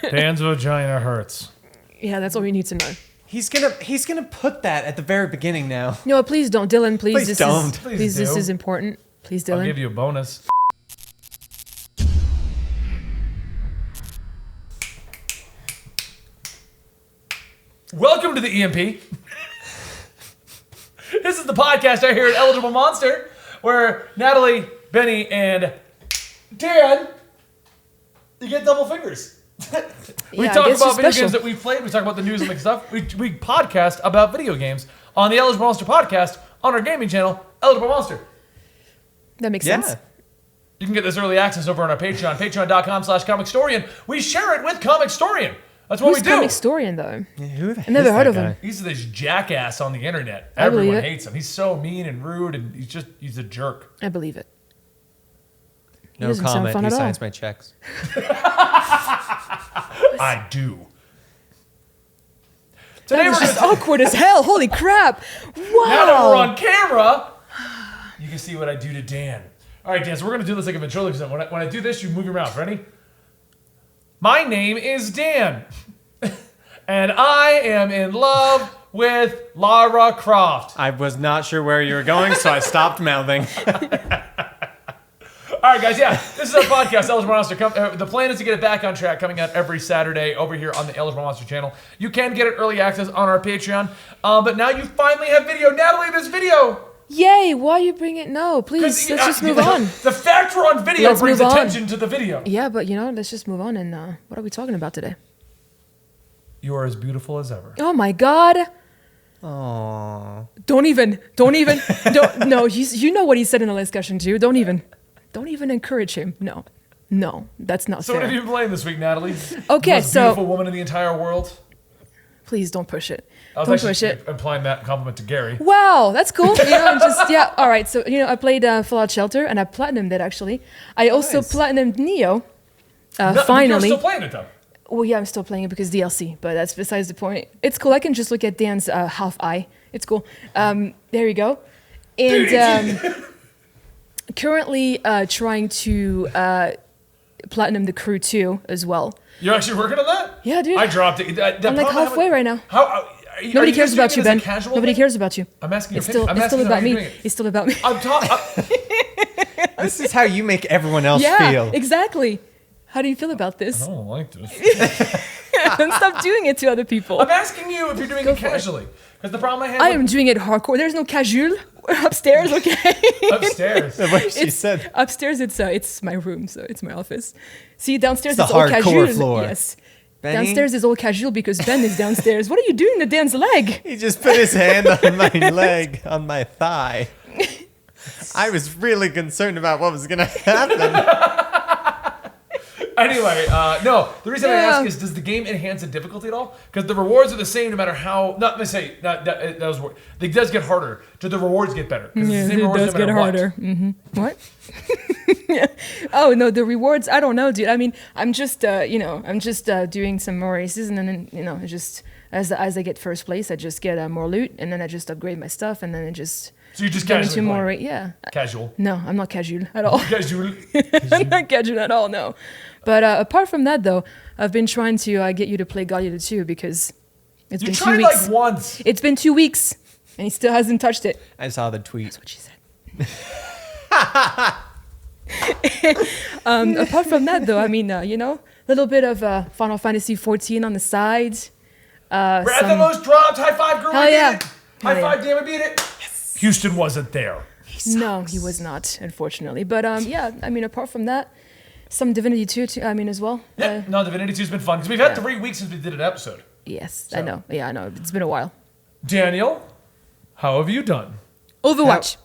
Dan's vagina hurts. Yeah, that's all we need to know. He's gonna put that at the very beginning now. No, please don't, Dylan. Please, Please this don't. Is, Please please, this do. is important. Please, Dylan. I'll give you a bonus. Welcome to the EMP. This is the podcast right here at Eligible Monster, where Natalie, Benny, and Dan, you get double fingers. We Yeah, I talk guess about you're video special. games that we've played. We talk about the news and stuff. We podcast about video games on the Eligible Monster podcast on our gaming channel, Eligible Monster. That makes Yeah. sense. You can get this early access over on our Patreon, patreon.com/comicstorian. We share it with Comicstorian. That's what Who's we do. Comicstorian, though? Yeah, who the I've never heard of him. He's this jackass on the internet. I believe Everyone it. hates him. He's so mean and rude, and he's a jerk. I believe it. He No doesn't sound comment. fun He at all. signs my checks. I do. That Today was we're just gonna, awkward as hell. Holy crap. Wow. now that we're on camera, you can see what I do to Dan. All right, Dan, so we're going to do this like a ventriloquism. When I do this, you move your mouth. Ready? My name is Dan, and I am in love with Lara Croft. I was not sure where you were going, so I stopped mouthing. All right, guys, yeah, this is our podcast, Eligible Monster. The plan is to get it back on track, coming out every Saturday over here on the Eligible Monster channel. You can get it early access on our Patreon, but now you finally have video. Natalie, this video. Yay. Why you bring it? No, please. Let's just move on. The fact we're on video Let's brings move on. attention to the video. Yeah, but let's just move on. And what are we talking about today? You are as beautiful as ever. Oh my God. Aww. Don't. No, you know what he said in the discussion too. Don't even encourage him. No, that's not So fair. what have you been playing this week, Natalie? Okay, the most so- beautiful woman in the entire world. Please don't push it. I was Don't actually push it. implying that compliment to Gary. Wow, that's cool. All right. So I played Fallout Shelter and I platinumed it actually. I also Nice. platinumed Neo. No, but Finally. you're still playing it though. Well, yeah, I'm still playing it because DLC, but that's besides the point. It's cool. I can just look at Dan's half eye. It's cool. There you go. And currently trying to platinum the Crew 2 as well. You're actually working on that? Yeah, dude. I dropped it. I'm like halfway right now. Are Nobody cares just about doing you, it as Ben. a casual Nobody thing? cares about you. I'm asking your It's still, opinion. I'm it's still asking how about you're me. doing it. It's still about me. I'm talking. This is how you make everyone else Yeah, feel. exactly. How do you feel about this? I don't like this. Don't stop doing it to other people. I'm asking you if you're doing it for it. casually. Because the problem I had I am doing it hardcore. There's no casual upstairs, okay? upstairs. The way she said. Upstairs, it's my room, so it's my office. See, downstairs It's it's the all hardcore casual. floor. Yes. Benny? Downstairs is all casual because Ben is downstairs. What are you doing to Dan's leg? He just put his hand on my leg, on my thigh. I was really concerned about what was going to happen. Anyway, no. The reason I Yeah. ask is, does the game enhance the difficulty at all? Because the rewards are the same no matter how. Not to say that was. It does get harder. Do the rewards get better? 'Cause it's the same rewards no matter what. What? Yeah. Oh no, the rewards. I don't know, dude. I mean, I'm just, doing some more races, and then it just as I get first place, I just get more loot, and then I just upgrade my stuff, and then it just. So you just get casually into more. playing. Yeah. Casual. No, I'm not casual at all. Casual. I'm not casual at all. No. But apart from that, though, I've been trying to get you to play Gladiator 2 because it's You been 2 tried weeks. like once. It's been 2 weeks, and he still hasn't touched it. I saw the tweet. That's what she said. Apart from that, though, I mean, a little bit of Final Fantasy 14 on the side. We're at the most dropped. High five, girl. Hell We beat yeah. it. Hell High five, damn, we beat it. Yes. Houston wasn't there. No, he was not, unfortunately. But yeah, I mean, apart from that, some Divinity 2, too, I mean, as well. Yeah, no, Divinity 2's been fun because we've had yeah. 3 weeks since we did an episode. Yes, So. I know. Yeah, I know. It's been a while. Daniel, how have you done? Overwatch.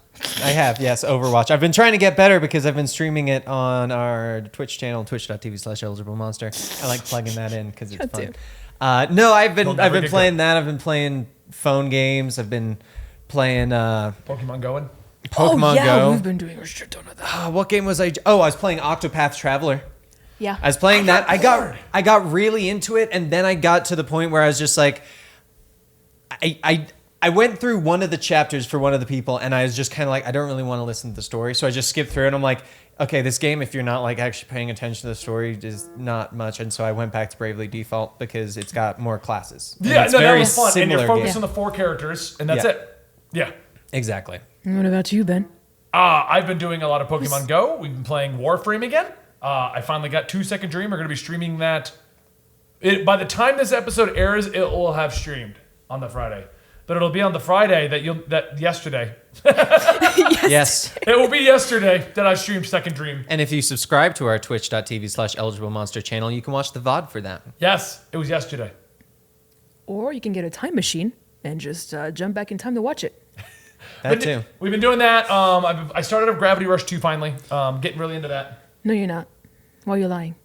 I have, yes, Overwatch. I've been trying to get better because I've been streaming it on our Twitch channel, twitch.tv/eligiblemonster. I like plugging that in because it's God fun. damn. No, I've He'll been never get playing that. I've been playing phone games. I've been playing Pokemon going? Pokemon oh, yeah, Go. we've been doing a shit ton of that. What game was I? Oh, I was playing Octopath Traveler. Yeah. I was playing that. bored. I got really into it, and then I got to the point where I was just like, I went through one of the chapters for one of the people, and I was just kind of like, I don't really want to listen to the story, so I just skipped through, and I'm like, okay, this game, if you're not like actually paying attention to the story, is not much. And so I went back to Bravely Default because it's got more classes. And Yeah, it's no, that very was fun. And you're similar focused game. on the 4 characters, and that's Yeah. it. Yeah. Exactly. What about you, Ben? I've been doing a lot of Pokemon Go. We've been playing Warframe again. I finally got 2 Second Dream. We're going to be streaming that. By the time this episode airs, it will have streamed on the Friday. But it'll be on the Friday that yesterday. Yes. It will be yesterday that I streamed Second Dream. And if you subscribe to our twitch.tv/eligiblemonster channel, you can watch the VOD for that. Yes, it was yesterday. Or you can get a time machine and just jump back in time to watch it. That too. We've been doing that. I started up Gravity Rush 2 finally. Getting really into that. No, you're not. Why are you lying?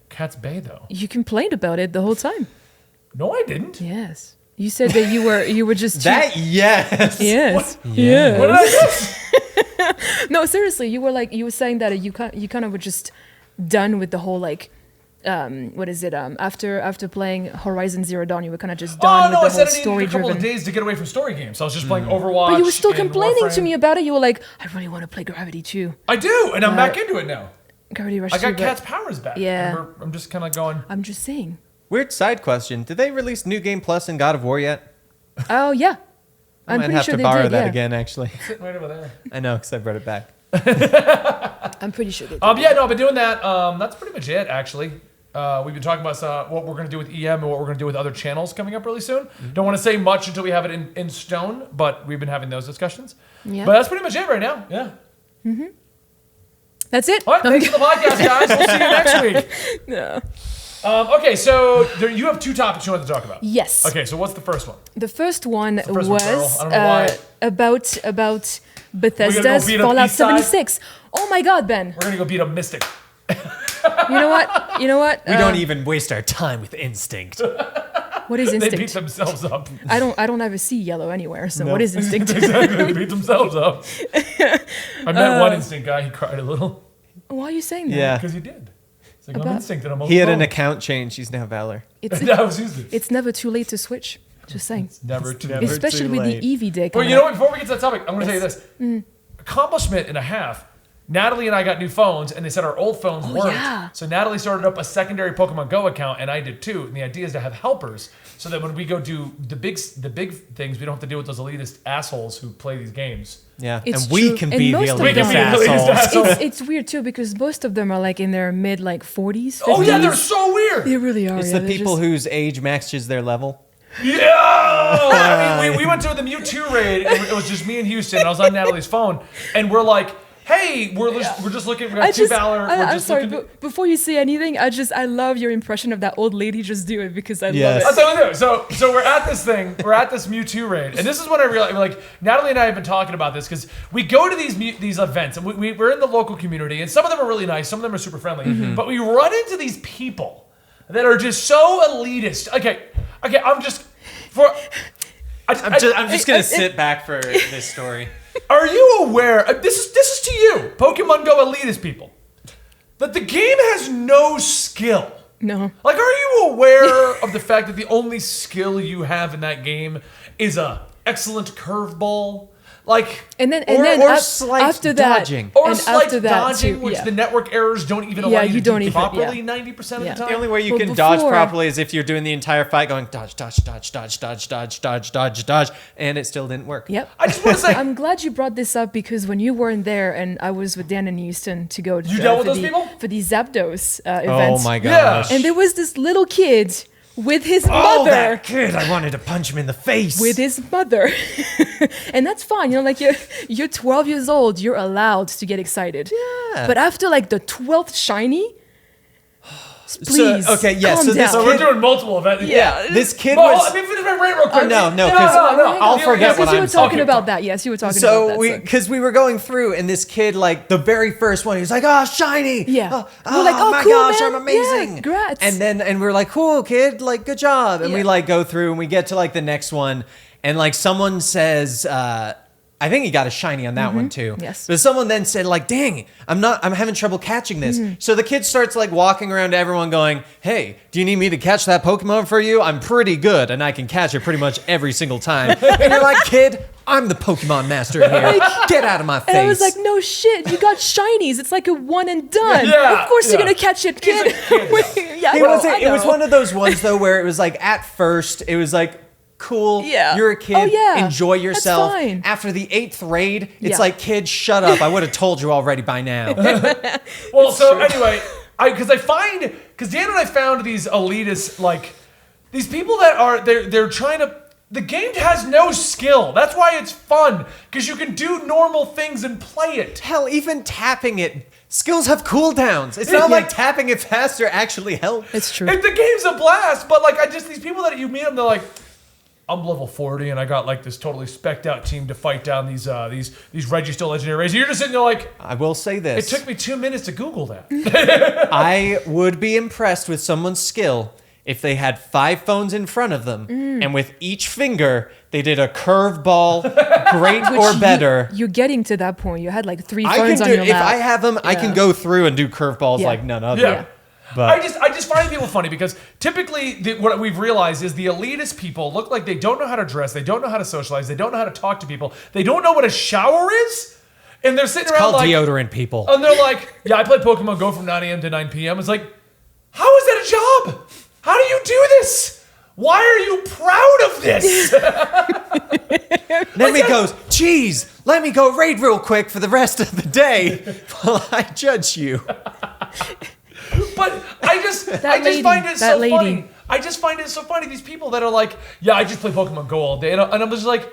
Cat's Bay, though. You complained about it the whole time. No, I didn't. Yes. You said that you were just That, yes. Yes. What did I miss? No, seriously, you were saying that you kind of were just done with the whole like what is it? After playing Horizon Zero Dawn, you were kind of just done Oh, no, I with the said whole I needed story a couple driven. of days to get away from story games. So I was just playing Overwatch. But you were still and complaining to Warframe. me about it. You were like, I really want to play Gravity 2. I do, and I'm back into it now. Gravity Rush I 2. got but Cat's powers back. Yeah. And I'm just kind of going. I'm just saying. Weird side question. Did they release New Game Plus in God of War yet? Oh yeah. I I'm might pretty have sure to they borrow did. that Yeah. again, actually. Sitting right over there. I know, because I brought it back. I'm pretty sure they did. Yeah, no, I've been doing that. That's pretty much it, actually. We've been talking about what we're going to do with EM and what we're going to do with other channels coming up really soon. Don't want to say much until we have it in stone, but we've been having those discussions. Yeah. But that's pretty much it right now. Yeah. That's it. All right, thanks for the podcast, guys. We'll see you next week. No. Okay, so you have 2 topics you want to talk about. Yes. Okay, so what's the first one? The first one first one, was Carol? I don't know why. about Bethesda's beat up Fallout East Side? 76. Oh my God, Ben! We're going to go beat a Mystic. You know what? You know what? We don't even waste our time with instinct. What is They beat instinct? themselves up. I don't ever see yellow anywhere. So No. what is instinct? Exactly, they beat themselves up. I met one Instinct guy. He cried a little. Why are you saying that? Yeah. Because he did. It's like, I'm About- Instinct and I'm He had an alone. account change. He's now Valor. It's That was easy. it's never too late to switch. Just saying. Never too never Especially too with late. the Eevee day. Well, coming you know up. what? Before we get to that topic, I'm going to tell you Yes. this. Accomplishment and a half. Natalie and I got new phones, and they said our old phones Oh, weren't. yeah. So Natalie started up a secondary Pokemon Go account, and I did too. And the idea is to have helpers, so that when we go do the big things, we don't have to deal with those elitist assholes who play these games. Yeah. It's and we true. can And be the most of elitist them- We can be the elitist assholes. assholes. It's weird too because most of them are like in their mid 40s. 50s. Oh yeah, they're so weird. They really are. It's yeah, the they're people just- whose age matches their level. Yeah! I mean, we went to the Mewtwo raid, and it was just me and Houston, and I was on Natalie's phone, and we're like, hey, we're just looking, we got two Valor, we're I'm just sorry, looking. but before you say anything, I love your impression of that old lady. Just do it because I Yes. love That's what I do. So we're at this thing, we're at this Mewtwo raid, and this is when I realized, like, Natalie and I have been talking about this, because we go to these events, and we're in the local community, and some of them are really nice, some of them are super friendly, but we run into these people that are just so elitist. Okay, I'm just gonna sit back for this story. Are you aware? This is to you, Pokemon Go elitist people, that the game has no skill. it. No. Like, are you aware of the fact that the only skill you have in that game is a excellent curveball? Like, And then slight after that, dodging. or and slight after that dodging, too, which yeah. the network errors don't even allow Yeah, you you to don't do even- properly yeah. 90% of Yeah. the time. The only way you Well, can dodge before- properly is if you're doing the entire fight going dodge, dodge, dodge, dodge, dodge, dodge, dodge, dodge, dodge, and it still didn't work. Yep. I just want to say, I'm glad you brought this up because when you weren't there and I was with Dan and Houston to go to You dealt with for those the, people? for the Zapdos Oh events. my Yeah. gosh. And there was this little kid with his Oh, mother. that kid! I wanted to punch him in the face. With his mother. And that's fine. You know, like you're 12 years old, you're allowed to get excited. Yeah. But after like the 12th shiny, please. okay, yeah, calm so this down. so we're doing multiple events. Yeah. this kid Well, was. let me finish my rant real quick. no, no, 'cause I'll You- forget Yes, what you I'm were talking saying. about that. Yes, you were talking So about that. because we were going through, and this kid, like the very first one, he was like, "Oh, shiny! Yeah. oh, We're like, "Oh, my cool, gosh, man. I'm amazing! Yeah, congrats." And we're like, "Cool, kid! Like, good job!" And we Yeah. like go through, and we get to like the next one, and like someone says, I think he got a shiny on that one too. Yes. But someone then said like, "Dang, I'm having trouble catching this." So the kid starts like walking around to everyone going, "Hey, do you need me to catch that Pokemon for you? I'm pretty good and I can catch it pretty much every single time." And you're like, "Kid, I'm the Pokemon master here. Get out of my face." And I was like, no shit, you got shinies. It's like a one and done. Yeah, Of course yeah. you're going to catch it, kid. He's a kid, yeah, It was one of those ones though where it was like at first it was like cool. Yeah. You're a kid. Oh, yeah. Enjoy That's yourself. fine. After the 8th raid, it's Yeah. like, kid, shut up. I would have told you already by now. Well, so anyway, because Dan and I found these elitists, like these people that are they're trying to. The game has no skill. That's why it's fun, because you can do normal things and play it. Hell, even tapping it, skills have cooldowns. It's not like tapping it faster actually helps. It's true. And the game's a blast, but like these people that you meet them, they're like, I'm level 40 and I got like this totally specced out team to fight down these Registeel legendary rays. You're just sitting there like, I will say it this. took me 2 minutes to Google that. I would be impressed with someone's skill if they had 5 phones in front of them and with each finger they did a curveball, great or better. You're getting to that point. You had like 3 I phones can on do your if lap. I have them, I can go through and do curveballs Yeah. like none other. Yeah. But I just find people funny because typically what we've realized is the elitist people look like they don't know how to dress, they don't know how to socialize, they don't know how to talk to people, they don't know what a shower is, and they're sitting around called like deodorant people. and they're like, yeah, I play Pokemon Go from 9 a.m. to 9 p.m. It's like, how is that a job? How do you do this? Why are you proud of this? Then he goes, "Geez, let me go raid real quick for the rest of the day while I judge you." But I just find it so funny. I just find it so funny. These people that are like, yeah, I just play Pokemon Go all day, and I'm just like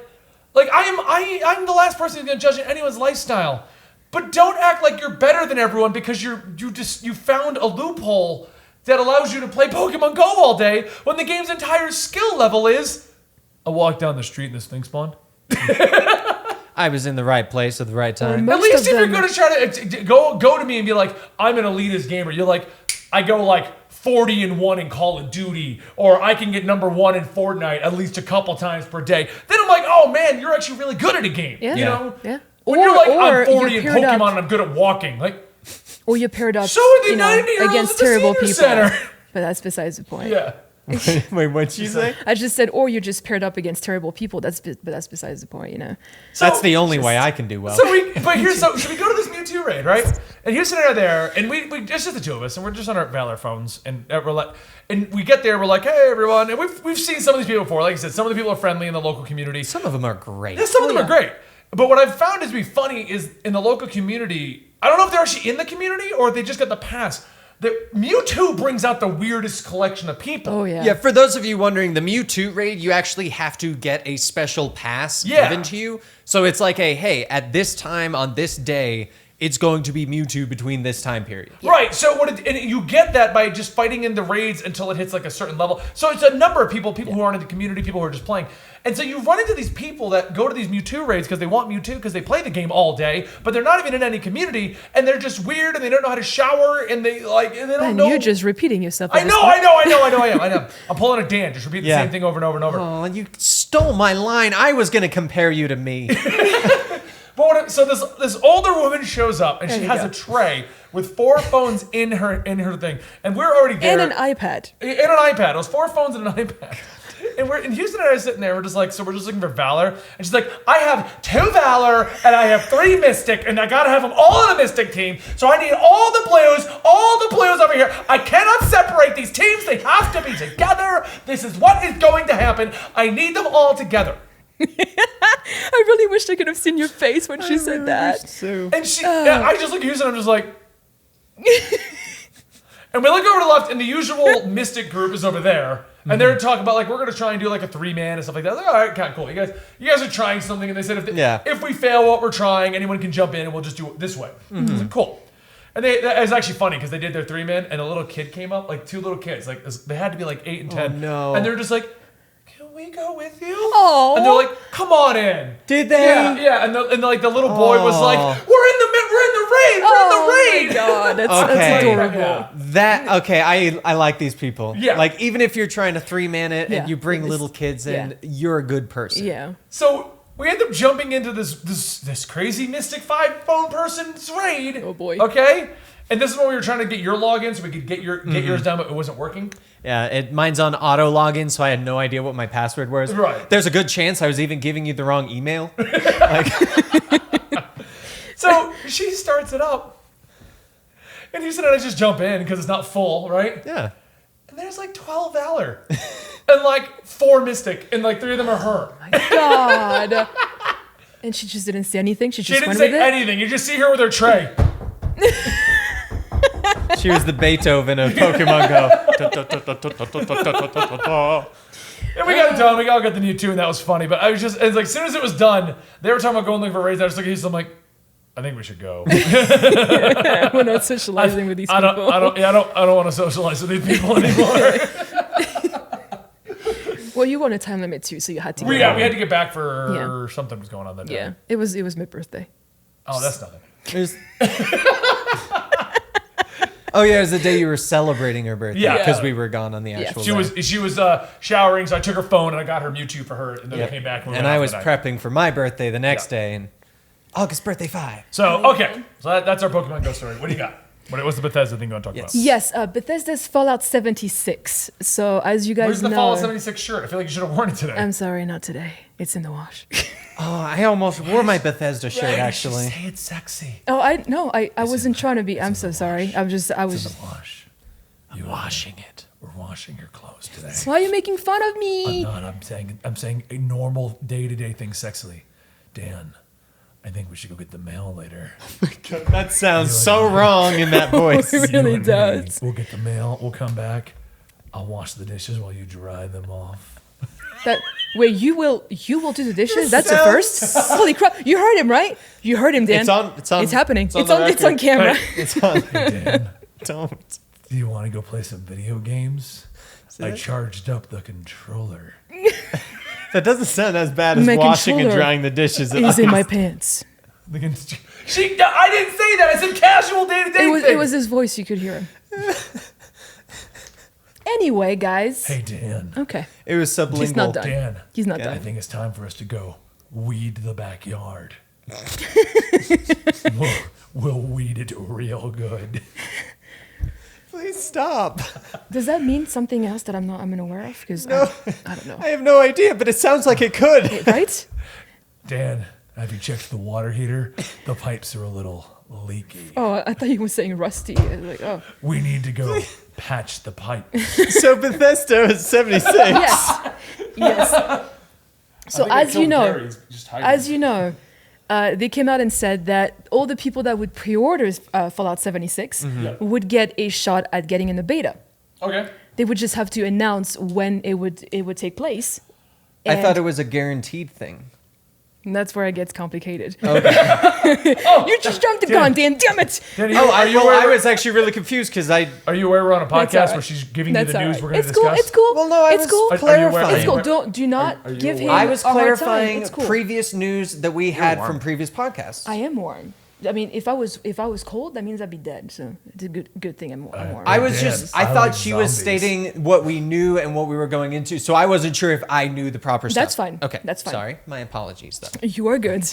I'm the last person who's gonna judge anyone's lifestyle. But don't act like you're better than everyone because you found a loophole that allows you to play Pokemon Go all day when the game's entire skill level is I walk down the street and this thing spawned. I was in the right place at the right time. Most At least of if you're them- going to try to go to me and be like, I'm an elitist gamer, you're like, I go like 40-1 in Call of Duty, or I can get number 1 in Fortnite at least a couple times per day. Then I'm like, oh man, you're actually really good at a game. Yeah. You know? Yeah. When you're like, I'm 40 you're in paired Pokemon up, and I'm good at walking. Like, or you're paired up, so are the you know, 90-year-olds against at the terrible senior people. center. But that's besides the point. Yeah. Wait, what'd you say? I just said, or you're just paired up against terrible people. But that's besides the point, you know. That's the only way I can do well. So should we go to this Mewtwo raid, right? And here's scenario there, and we it's just the two of us, and we're just on our Valor phones, and and we get there, we're like, hey everyone, and we've seen some of these people before. Like I said, some of the people are friendly in the local community. Some of them are great. Yeah, some of them are great. But what I've found is to be funny is in the local community, I don't know if they're actually in the community or if they just got the pass. That Mewtwo brings out the weirdest collection of people. Oh yeah. Yeah, for those of you wondering, the Mewtwo raid, you actually have to get a special pass given to you. So it's like hey, at this time on this day, it's going to be Mewtwo between this time period. Right, so and you get that by just fighting in the raids until it hits like a certain level. So it's a number of people who aren't in the community, people who are just playing. And so you run into these people that go to these Mewtwo raids because they want Mewtwo because they play the game all day, but they're not even in any community, and they're just weird, and they don't know how to shower, and they don't And know. you're just repeating yourself. I know. I'm pulling a Dan, just repeat the Yeah. same thing over and over and over. Oh, you stole my line. I was going to compare you to me. So this older woman shows up, and she There you has go. a tray with 4 phones in her thing, and we're already there. And an iPad. And an iPad. It was 4 phones and an iPad. And we're in Houston and I are sitting there. We're just looking for Valor. And she's like, I have 2 Valor and I have 3 Mystic, and I gotta have them all on the Mystic team. So I need all the blues over here. I cannot separate these teams. They have to be together. This is what is going to happen. I need them all together. I really wish I could have seen your face when she said that. And I just look at Houston and I'm just like, and we look over to the left, and the usual Mystic group is over there. And they're talking about, like, we're going to try and do, like, a 3-man and stuff like that. I was like, all right, kind of cool. You guys are trying something. And they said, if we fail what we're trying, anyone can jump in, and we'll just do it this way. I was like, cool. And it was actually funny, because they did their 3-man, and a little kid came up, like, 2 little kids. Like, they had to be, like, 8 and 10. Oh, no. And they're just like, can we go with you? Aw. And they're like, come on in. Did they? Yeah. And like, the little boy was like, we're in the raid. Oh my god, that's Okay. adorable. I like these people. Yeah. Like, even if you're trying to 3-man it Yeah. and you bring little kids in, Yeah. you're a good person. Yeah. So We end up jumping into this crazy Mystic 5 phone person's raid. Oh, boy. Okay? And this is when we were trying to get your login so we could get yours done, but it wasn't working. Yeah, mine's on auto login, so I had no idea what my password was. Right. There's a good chance I was even giving you the wrong email. So she starts it up. And he said I just jump in because it's not full, right? Yeah. And there's like 12 Valor. And like 4 Mystic. And like 3 of them are her. God. And she just didn't say anything. She She just didn't went say with it. anything. You just see her with her tray. She was the Beethoven of Pokemon Go. And we got it done. We all got the new 2, and that was funny. But I was just, it's like, as soon as it was done, they were talking about going looking for raids. I was looking at you, so I'm like, I think we should go. We're not socializing with these people. I don't want to socialize with these people anymore. Well, you were on a time limit too, so you had to. we get had to get back for something was going on that day. Yeah, it was my birthday. Oh, that's nothing. Oh yeah, it was the day you were celebrating her birthday. Yeah. Because we were gone on the actual day. She was showering, so I took her phone and I got her Mewtwo for her, and then I came back. And I was prepping for my birthday the next day, and August birthday 5. So okay, so that's our Pokemon Go story. What do you got? What's the Bethesda thing you want to talk about? Yes, Bethesda's Fallout 76. So as you guys Where's the know, Fallout 76 shirt? I feel like you should have worn it today. I'm sorry, not today. It's in the wash. Oh, I almost wore my Bethesda shirt actually. Say it's sexy. Oh, I wasn't trying to be. I'm so sorry. I was It's in just. the wash. I'm washing it. We're washing your clothes today. Why are you making fun of me? I'm not. I'm saying a normal day-to-day thing sexily. Dan, I think we should go get the mail later. That sounds so wrong in that voice. It really You and does. me, we'll get the mail. We'll come back. I'll wash the dishes while you dry them off. That where you will do the dishes. That's a first. Holy crap! You heard him, right? You heard him, Dan. It's on. It's happening. It's on, It's on camera. It's on. Hey, Dan, Don't. do you want to go play some video games? I charged up the controller. That doesn't sound as bad as My washing and controller drying the dishes. He's in my pants. I didn't say that. I said casual day-to-day thing. It was his voice. You could hear him. Anyway, guys. Hey, Dan. Okay. It was sublingual. He's not done. Dan. He's not I done. think it's time for us to go weed the backyard. we'll weed it real good. Please stop. Does that mean something else that I'm unaware of? Because I don't know. I have no idea, but it sounds like it could. Right? Dan, have you checked the water heater? The pipes are a little leaky. Oh, I thought you were saying rusty. I was like, oh. We need to go patch the pipe. So Bethesda is 76. Yes. Yes. So as you know, they came out and said that all the people that would pre-order Fallout 76 would get a shot at getting in the beta. Okay. They would just have to announce when it would take place. I And- thought it was a guaranteed thing. And that's where it gets complicated. Okay. You just jumped the gun, Dan. Damn it! Dan, I was actually really confused because I. Are you aware we're on a That's podcast all right. where she's giving you That's the all news right. we're going to It's cool. discuss? It's cool. Well, no, I it's was cool. clarifying. It's cool. Do not are you give him. aware? I was a hard time. clarifying It's cool. previous news that we had warm. from previous podcasts. I am warm. I mean, if I was cold, that means I'd be dead. So it's a good thing I'm warm. I was Dan, I I thought like she was zombies. stating what we knew and what we were going into, so I wasn't sure if I knew the proper stuff. That's fine. Okay, That's fine. Sorry, my apologies though. You are good.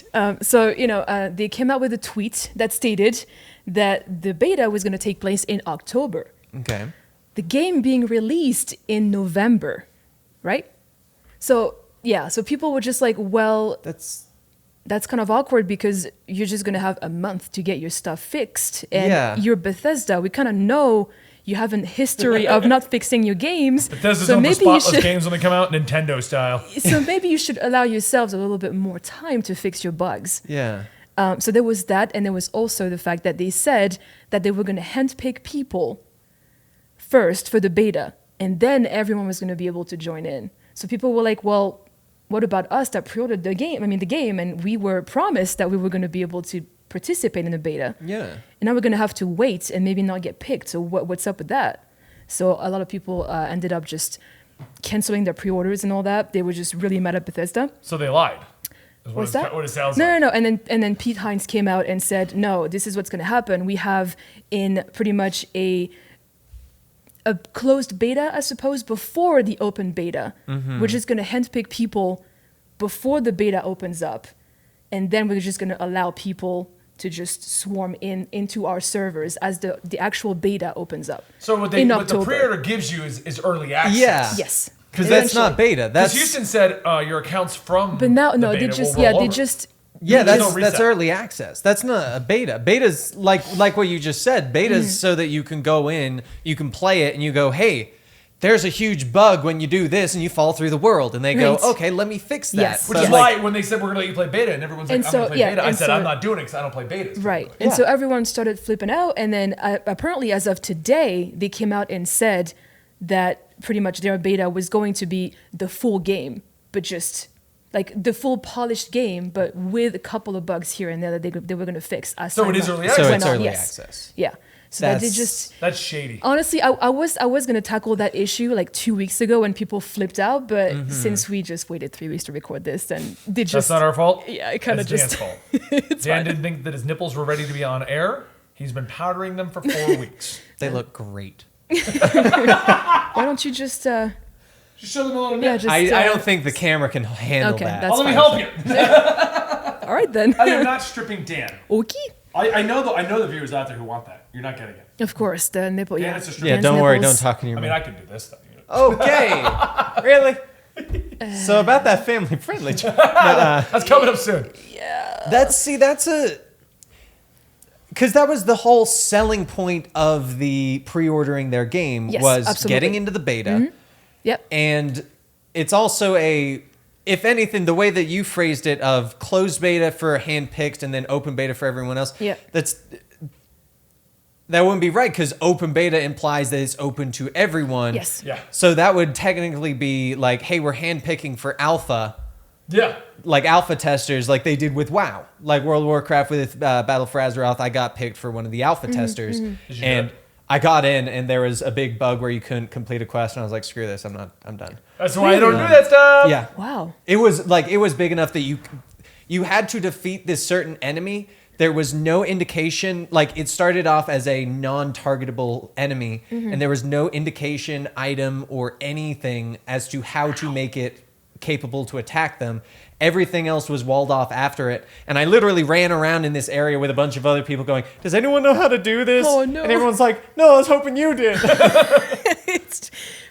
So they came out with a tweet that stated that the beta was going to take place in October. Okay. The game being released in November, right? So yeah, so people were just like, well, that's kind of awkward because you're just going to have a month to get your stuff fixed. And you're Bethesda. We kind of know you have a history of not fixing your games. Bethesda's so on the maybe you spotless should, games when they come out, Nintendo style. so maybe you should allow yourselves a little bit more time to fix your bugs. Yeah. So there was that, and there was also the fact that they said that they were going to handpick people first for the beta, and then everyone was going to be able to join in. So people were like, well, what about us that pre-ordered the game, and we were promised that we were going to be able to participate in the beta. Yeah. And now we're going to have to wait and maybe not get picked. So what's up with that? So a lot of people ended up just canceling their pre-orders and all that. They were just really mad at Bethesda. So they lied. Is What's that? What it sounds No, like. no, no. And then Pete Hines came out and said, no, this is what's going to happen. We have in pretty much a closed beta, I suppose, before the open beta. We're just going to handpick people before the beta opens up, and then we're just going to allow people to just swarm into our servers as the actual beta opens up. So what the pre-order gives you is early access. Yeah. Yes. Because that's not beta. Because That's Houston said your accounts from But now, the no, beta they just, will roll over. that's reset. early access. That's not a beta. Beta's like what you just said. Beta's so that you can go in, you can play it, and you go, hey, there's a huge bug when you do this, and you fall through the world. And they go, Right. okay, let me fix that. Yes. Which is why when they said we're going to let you play beta, and everyone's like, And I'm so- going to play yeah, beta, I and said, so- I'm not doing it because I don't play betas. Right. Yeah. And so everyone started flipping out. And then apparently, as of today, they came out and said that pretty much their beta was going to be the full game, but just like the full polished game, but with a couple of bugs here and there that they were going to fix. As So time it is went- early So access. went it's on. early Yes. access. Yeah. So that they That's- just. That's shady. Honestly, I was gonna tackle that issue like 2 weeks ago when people flipped out, but since we just waited 3 weeks to record this, then they That's just not our fault. yeah, it kind of That's just Dan's fault. Dan didn't think that his nipples were ready to be on air. He's been powdering them for 4 weeks. They look great. why don't you just Just show them a little yeah nip. just I don't think the camera can handle Okay, that. that's Let me fine. help you. all right then. I am not stripping Dan. Okay. I know the viewers out there who want that. You're not getting it. Of course, the nipple. Dan, Yeah, it's a strip. Yeah, Dan's don't worry. nipples. Don't talk in your I mean, mouth. I can do this stuff. Okay. Really? So about that family friendly. That's coming up soon. That's a because that was the whole selling point of the pre-ordering their game Yes, was absolutely. getting into the beta, Yep. and it's also if anything, the way that you phrased it of closed beta for handpicked and then open beta for everyone else. Yeah. That wouldn't be right because open beta implies that it's open to everyone. Yes. Yeah. So that would technically be like, hey, we're handpicking for alpha. Yeah. Like alpha testers, like they did with WoW, like World of Warcraft with Battle for Azeroth. I got picked for one of the alpha testers, Did you and do it? I got in, and there was a big bug where you couldn't complete a quest, and I was like, "Screw this, I'm done." That's why I don't do that stuff. Yeah, Wow. it was big enough that you had to defeat this certain enemy. There was no indication, like it started off as a non-targetable enemy, and there was no indication, item, or anything as to how to make it capable to attack them. Everything else was walled off after it. And I literally ran around in this area with a bunch of other people going, does anyone know how to do this? Oh, no. And everyone's like, no, I was hoping you did.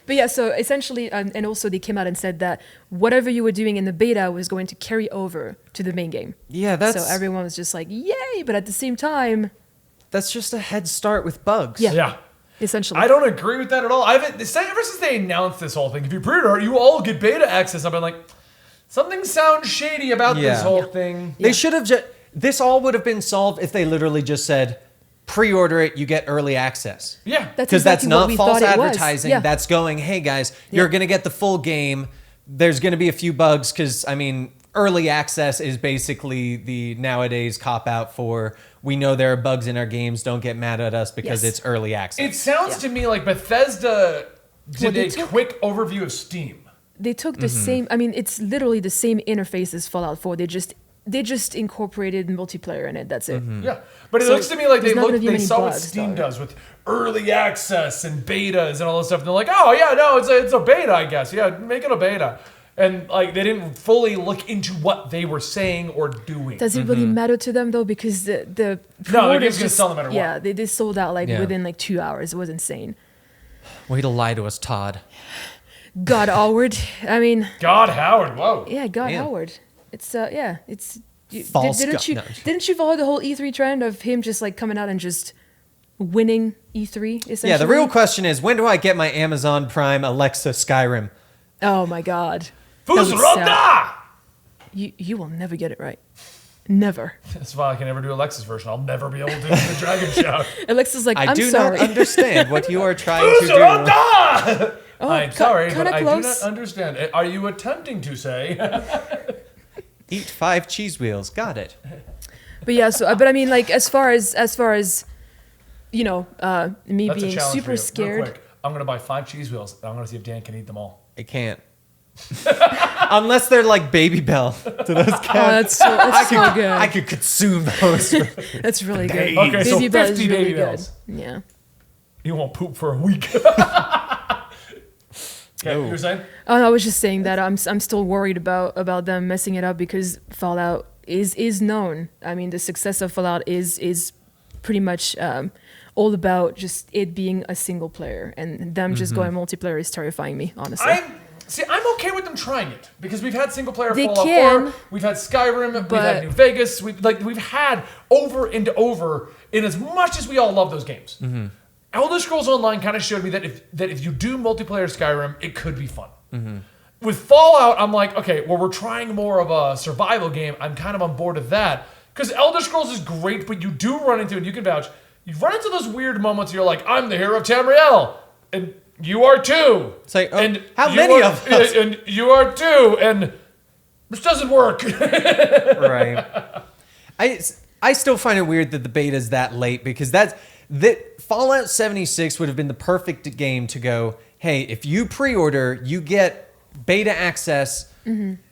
But yeah, so essentially, and also they came out and said that whatever you were doing in the beta was going to carry over to the main game. Yeah, that's So everyone was just like, yay! But at the same time, that's just a head start with bugs. Yeah. Yeah. essentially. I don't agree with that at all. Ever since they announced this whole thing, if you pre-order, you all get beta access. I've been like, something sounds shady about Yeah. this whole thing. They should have just, this all would have been solved if they literally just said, pre-order it, you get early access. Yeah. That's Because that's exactly what not we false thought it was. advertising. Yeah. That's going, hey guys, you're Yeah. going to get the full game. There's going to be a few bugs because, I mean, early access is basically the nowadays cop out for we know there are bugs in our games. Don't get mad at us because Yes. it's early access. It sounds Yeah. to me like Bethesda did they a took- quick overview of Steam. They took the same. I mean, it's literally the same interface as Fallout 4. They just incorporated multiplayer in it. That's it. Yeah, but it So looks to me like there's not gonna be they many saw what bugs, Steam though. does with early access and betas and all this stuff. And they're like, oh yeah, no, it's a beta, I guess. Yeah, make it a beta. And like they didn't fully look into what they were saying or doing. Does it really matter to them though? Because the the pre-orders game's gonna just- sell no matter what. Yeah, they sold out like Yeah. within like 2 hours. It was insane. Way to lie to us, Todd. God Howard. I mean, God Howard, whoa. yeah, God Man. Howard. It's yeah, it's. False didn't God- you no. didn't you follow the whole E3 trend of him just like coming out and just winning E3 essentially? Yeah, the real question is, when do I get my Amazon Prime Alexa Skyrim? Oh my God. Who's was Rhoda? You will never get it right. Never. That's why I can never do Alexa's version. I'll never be able to do the Dragon Shout. Alexa's like, I I'm do sorry. not understand what you are trying Who's to do. Rhoda? I'm ki- sorry, kinda but I do close. not understand. Are you attempting to say? Eat 5 cheese wheels. Got it. But yeah, so but I mean, like as far as you know, me That's a being challenge super for you. Real scared. quick. I'm gonna buy 5 cheese wheels, and I'm gonna see if Dan can eat them all. I can't. Unless they're like Baby Bell to those Oh, cats. that's so good. I could consume those. That's really good. Okay, so Baby Bell 50 is really Baby good. Bells. Yeah. You won't poop for a week. Okay, you were saying? Oh, no, I was just saying that I'm still worried about them messing it up because Fallout is known. I mean, the success of Fallout is pretty much all about just it being a single player, and them just going multiplayer is terrifying me, honestly. I'm okay with them trying it because we've had single player They Fallout can, 4, we've had Skyrim, we've but- had New Vegas, we've had over and over. In as much as we all love those games, Elder Scrolls Online kind of showed me that if you do multiplayer Skyrim, it could be fun. With Fallout, I'm like, okay, well, we're trying more of a survival game. I'm kind of on board with that because Elder Scrolls is great, but you do run into, and you can vouch, you run into those weird moments. Where you're like, I'm the hero of Tamriel, and you are too. It's like, oh, and how you many are- of us? And you are too, and this doesn't work. Right. I still find it weird that the beta is that late because that Fallout 76 would have been the perfect game to go, hey, if you pre-order, you get beta access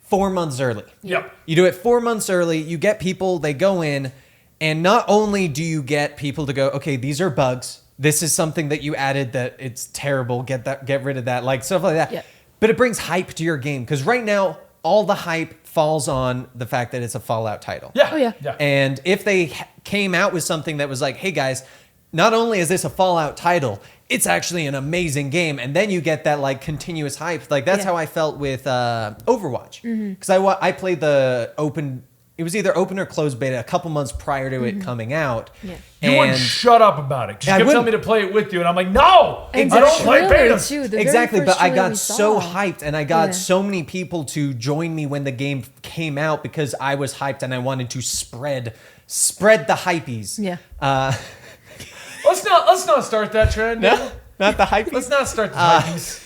4 months early. Yep. You do it 4 months early, you get people, they go in, and not only do you get people to go, okay, these are bugs. This is something that you added that it's terrible. Get rid of that, like stuff like that. Yeah. But it brings hype to your game because right now all the hype falls on the fact that it's a Fallout title. Yeah. Oh, yeah. And if they came out with something that was like, hey guys, not only is this a Fallout title, it's actually an amazing game, and then you get that like continuous hype. Like that's Yeah. how I felt with Overwatch because I played the open. It was either open or closed beta a couple months prior to it coming out. Yeah. You wouldn't shut up about it. 'Cause you I kept telling wouldn't. me to play it with you, and I'm like, no, And I don't the play trailer, betas. too, the very Exactly, first but I trailer we got so saw. hyped and I got Yeah. so many people to join me when the game came out because I was hyped and I wanted to spread the hypees. Yeah. Let's not start that trend. No, not the hypees. Let's not start the hypees.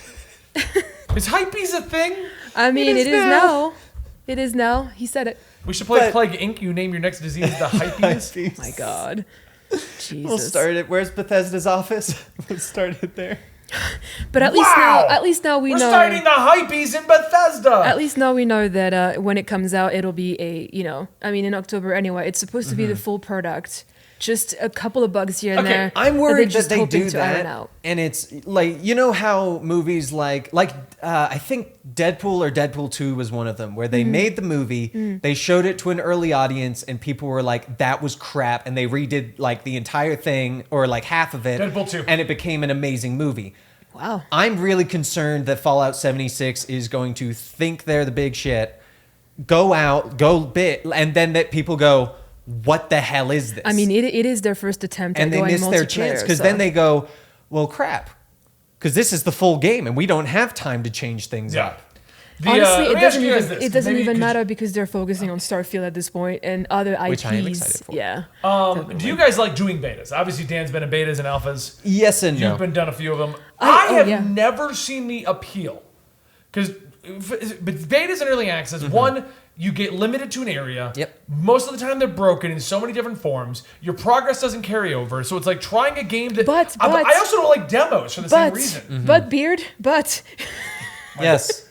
Is hypees a thing? I mean, is it is now. now. It is now. He said it. We should play But- Plague Inc. You name your next disease the hypees. Hypees. My God. Jesus. We'll start it. Where's Bethesda's office? We'll start it there. But at least now we We're know. starting the hypees in Bethesda. At least now we know that when it comes out, it'll be in October anyway. It's supposed to be the full product. Just a couple of bugs here and Okay, there. I'm that worried they're that just they hoping do to iron that, out. and it's like you know how movies like I think Deadpool or Deadpool 2 was one of them where they made the movie, they showed it to an early audience, and people were like, "That was crap," and they redid like the entire thing or like half of it, Deadpool 2. and it became an amazing movie. Wow. I'm really concerned that Fallout 76 is going to think they're the big shit, go out, go bit, and then that people go, what the hell is this? I mean, it is their first attempt and at they going miss their multiplayer, chance because so- then they go, well, crap, because this is the full game and we don't have time to change things yeah. up. Honestly, let it me ask doesn't you guys even this, it doesn't maybe even 'cause- matter because they're focusing on Starfield at this point and other IPs. Which I am excited for. Yeah. Do you guys like doing betas? Obviously, Dan's been in betas and alphas. Yes and no. You've been done a few of them. Oh, I have yeah. never seen the appeal because betas and early access. One, you get limited to an area. Yep. Most of the time, they're broken in so many different forms. Your progress doesn't carry over, so it's like trying a game that. But- I also don't like demos for the same But reason. but Beard, but Yes.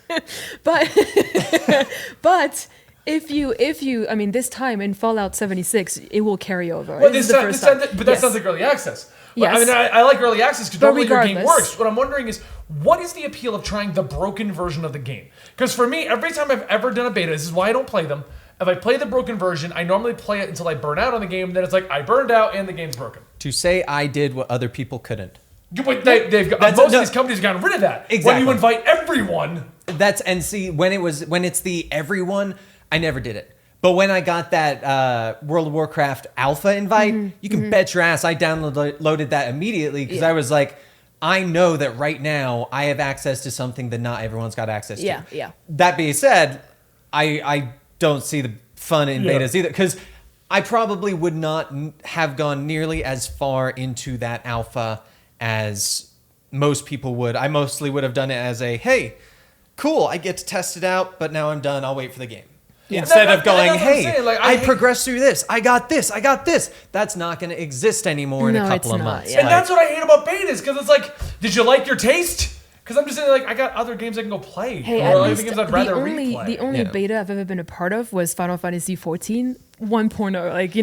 but if you I mean this time in Fallout 76 it will carry over. Well, This is this the sound- first this sound- time. but that Yes. sounds like early access. But, I Yes. mean, I like early access because But normally your game regardless- works. What I'm wondering is, what is the appeal of trying the broken version of the game? Because for me, every time I've ever done a beta, this is why I don't play them. If I play the broken version, I normally play it until I burn out on the game. Then it's like I burned out and the game's broken. To say I did what other people couldn't. But they've got, That's- most no. of these companies have gotten rid of that. When Exactly. you invite everyone, That's and see when it's the everyone, I never did it. But when I got that World of Warcraft alpha invite, you can bet your ass I downloaded that immediately because Yeah. I was like, I know that right now I have access to something that not everyone's got access to. Yeah. That being said, I don't see the fun in Yeah. betas either because I probably would not have gone nearly as far into that alpha as most people would. I mostly would have done it as a, hey, cool, I get to test it out, but now I'm done. I'll wait for the game. Yeah. Instead That- of going, that's what I'm hey, saying, like, I hate- progressed through this. I got this. That's not going to exist anymore in a No, couple it's of not, months. yeah. and that's what I hate about betas because it's like, did you like your taste? Because I'm just saying, like, I got other games I can go play. Hey, or at other least games I'd the rather only replay. the only Yeah. beta I've ever been a part of was Final Fantasy 14 1.0. Like,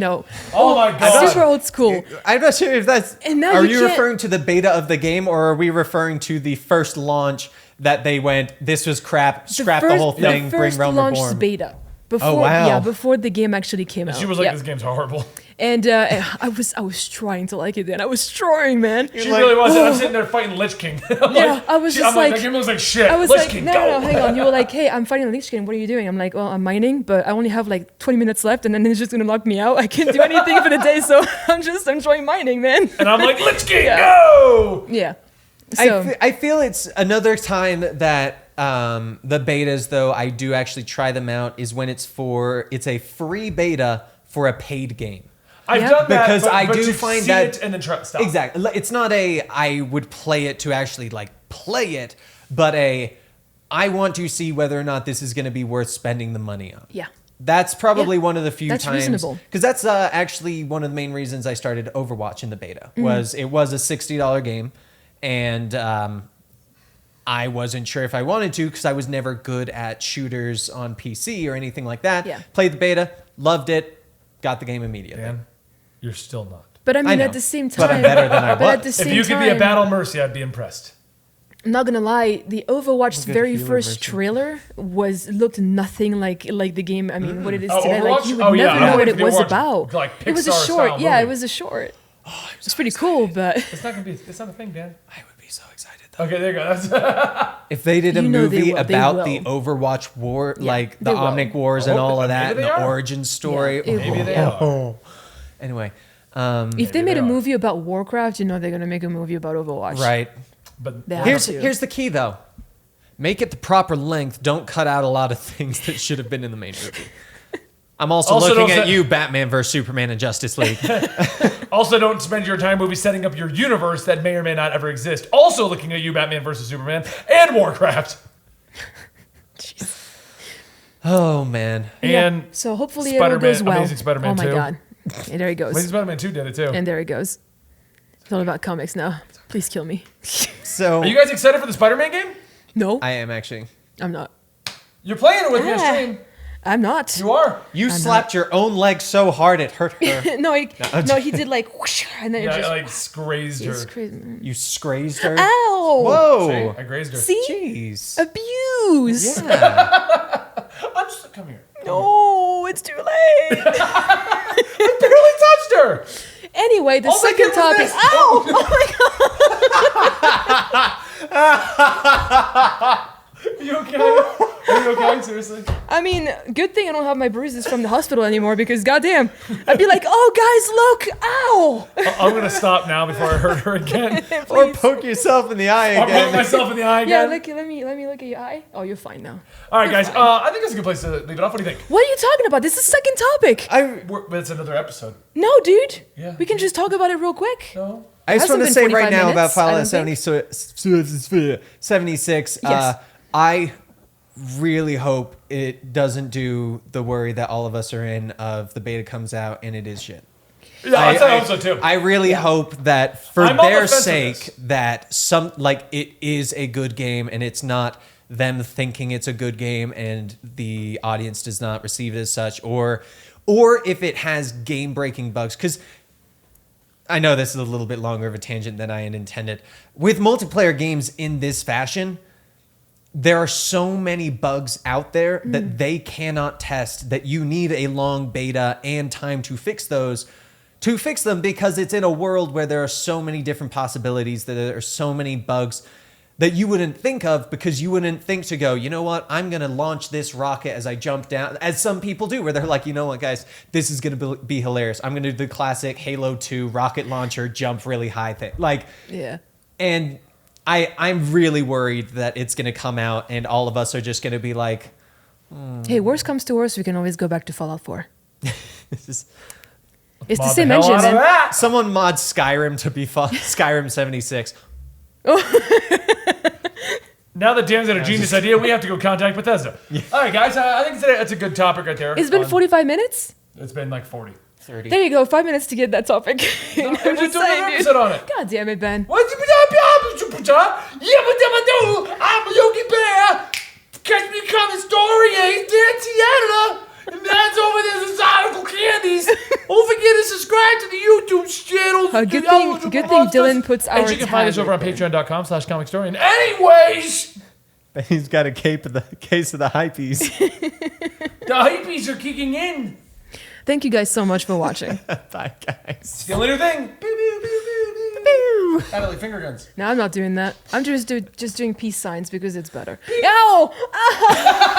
Oh my god. super old school. I'm not sure if that's. And now Are you you can't- referring to the beta of the game, or are we referring to the first launch that they went, this was crap, scrap the whole thing, the bring first Realm launched Reborn? beta. Before, wow. Yeah, before the game actually came out. She was like, Yeah. this game's horrible. And I was trying to like it then. I was trying, man. She really was. And I'm sitting there fighting Lich King. I'm Yeah, I was just I'm like- that game looks like shit. I was Lich like, King, no, go. hang on. You were like, hey, I'm fighting a Lich King. What are you doing? I'm like, well, I'm mining, but I only have like 20 minutes left, and then it's just gonna knock me out. I can't do anything for the day, so I'm just enjoying mining, man. And I'm like, Lich King, go! Yeah. So I feel it's another time that the betas, though, I do actually try them out, is when it's a free beta for a paid game. I've Yeah. done that, Because but, I but do to find see that- it and then stop. Exactly. It's not I would play it to actually like play it, but I want to see whether or not this is going to be worth spending the money on. yeah. That's probably Yeah, one of the few that's times, reasonable. because that's actually one of the main reasons I started Overwatch in the beta. It was a $60 game, and I wasn't sure if I wanted to because I was never good at shooters on PC or anything like that. Yeah. Played the beta, loved it, got the game immediately. Dan, you're still not. But I mean, know, at the same time, but I'm better than I but at was. the If same you could time, be a Battle Mercy, I'd be impressed. I'm not gonna lie, the Overwatch's Good very healer first version. trailer looked nothing like the game. I mean, what it is Oh, today. Like Overwatch? you would Oh, yeah, never I know went what for it the was Overwatch, about. like, It was a Pixar-style short. Yeah, it movie. was a short. It's pretty cool, but It's not gonna be. It's not a thing, Dan. I would be so excited though. Okay, there you go. That's If they did a You know they movie will, they about the will. Overwatch war, Yeah, like the they will. Omnic Wars and Oh, all of maybe that, and they the are. origin story. Yeah, it maybe will. they Yeah. are. Anyway, if they made they a are. movie about Warcraft, you know they're gonna make a movie about Overwatch. right. But They have Here's to. here's the key though. Make it the proper length. Don't cut out a lot of things that should have been in the main movie. I'm also Also, looking don't at say- you, Batman vs Superman and Justice League. also, don't spend your time movie setting up your universe that may or may not ever exist. Also, looking at you, Batman versus Superman and Warcraft. Oh man. Yeah. And So hopefully it Spider-Man- all goes well. Amazing Spider-Man oh my 2. god. And there he goes. Amazing Spider-Man 2 did it too. And there he goes. It's all about comics now. Please kill me. So Are you guys excited for the Spider-Man game? No, I am actually. I'm not. You're playing it with me on Ah. stream. I'm not. You are. You slapped your own leg so hard it hurt her. no, he did like whoosh, and then it Yeah, just. I like grazed it's her. crazy. You scrazed her. Ow! Whoa. See? I grazed her. See? Jeez. Abuse. Yeah. I'm just come here. No, it's too late. I barely touched her. Anyway, the All they second did was topic. this. Ow! Oh my god. Are you okay? Are you okay? Seriously? I mean, good thing I don't have my bruises from the hospital anymore because goddamn, I'd be like, oh guys, look, ow! I'm gonna stop now before I hurt her again. Or Please. poke yourself in the eye I'm poking again. myself in the eye Yeah, again. let me look at your eye. Oh, you're fine now. All right, guys. I think that's a good place to leave it off. What do you think? What are you talking about? This is second topic. It's another episode. No, dude. Yeah. We can just talk about it real quick. No. I just Hasn't want to been say right 45 now about minutes, I Fallout don't 76. Yes. I really hope it doesn't do the worry that all of us are in of the beta comes out and it is shit. Yeah, I hope so too. I really hope that for I'm on the their fence with sake this. that it is a good game and it's not them thinking it's a good game and the audience does not receive it as such, or if it has game breaking bugs. Because I know this is a little bit longer of a tangent than I had intended. With multiplayer games in this fashion, there are so many bugs out there that they cannot test that you need a long beta and time to fix them because it's in a world where there are so many different possibilities, that there are so many bugs that you wouldn't think of because you wouldn't think to go, you know what, I'm going to launch this rocket as I jump down, as some people do, where they're like, you know what, guys, this is going to be hilarious. I'm going to do the classic Halo 2 rocket launcher, jump really high thing. Like, Yeah. and I'm really worried that it's going to come out and all of us are just going to be like, Hey, worst comes to worst, we can always go back to Fallout 4. this is... It's the Mod same hell engine, out of man. that. Someone mod Skyrim to be Skyrim 76. Now that Dan's got a genius idea, we have to go contact Bethesda. All right, guys. I think that's a good topic right there. It's been 45 minutes? It's been like 40. 30. There you go, 5 minutes to get that topic. I'm we just do another saying, dude. episode on it. God damn it, Ben. What's I'm Yogi Bear. Catch me coming story, Dan Tiana. And that's over there, Exotical Candies. Don't forget to subscribe to the YouTube channel. Good thing Dylan puts our And you can find us tag over on right there. patreon.com/comicstorian. Anyways, He's got a case of the hypees. the hypees are kicking in. Thank you guys so much for watching. Bye, guys. Still in your thing. Pew, pew, pew, pew, pew. Natalie, finger guns. No, I'm not doing that. I'm just doing peace signs because it's better. Ow!